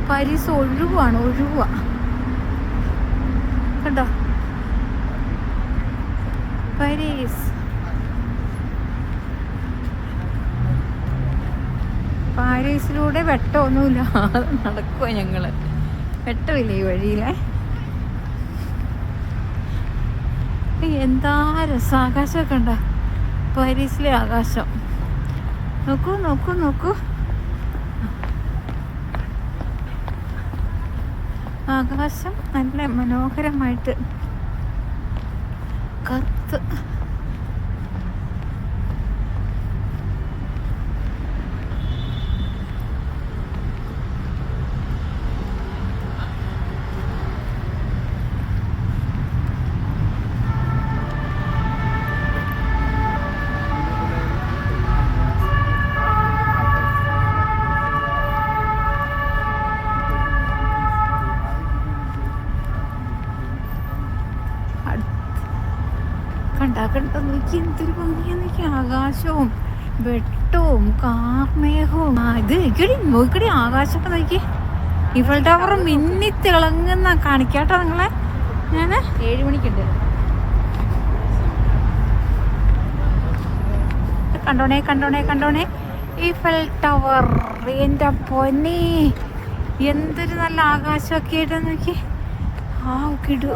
Paris ഒഴുകുവാണ്, ഒഴുകുക കേട്ടോ. പാരീസിലൂടെ വെട്ടമൊന്നുമില്ല, നടക്കുക ഞങ്ങള്. വെട്ടമില്ല ഈ വഴിയിലെ. എന്താ രസം, ആകാശമൊക്കെ ഉണ്ടോ പാരീസിലെ ആകാശം. നോക്കൂ നോക്കൂ നോക്കൂ, ആകാശം നല്ല മനോഹരമായിട്ട് കറുത്ത്. കണ്ടാക്കണ്ട നോക്കി, എന്തൊരു ഭംഗിയാ നോക്കി, ആകാശവും വെട്ടവും കാർമേഘവും. ഇത് നോക്കടി ആകാശമൊക്കെ നോക്കി. ഇവൾ ടവർ മിന്നി തിളങ്ങുന്ന കാണിക്കാട്ടോ നിങ്ങളെ. ഞാൻ 7 മണിക്കുണ്ട്. കണ്ടോണേ കണ്ടോണേ കണ്ടോണേ, ഈഫൽ ടവർ. എൻ്റെ പൊന്നേ, എന്തൊരു നല്ല ആകാശമൊക്കെ ആയിട്ട് നോക്കി. ആ കിടു.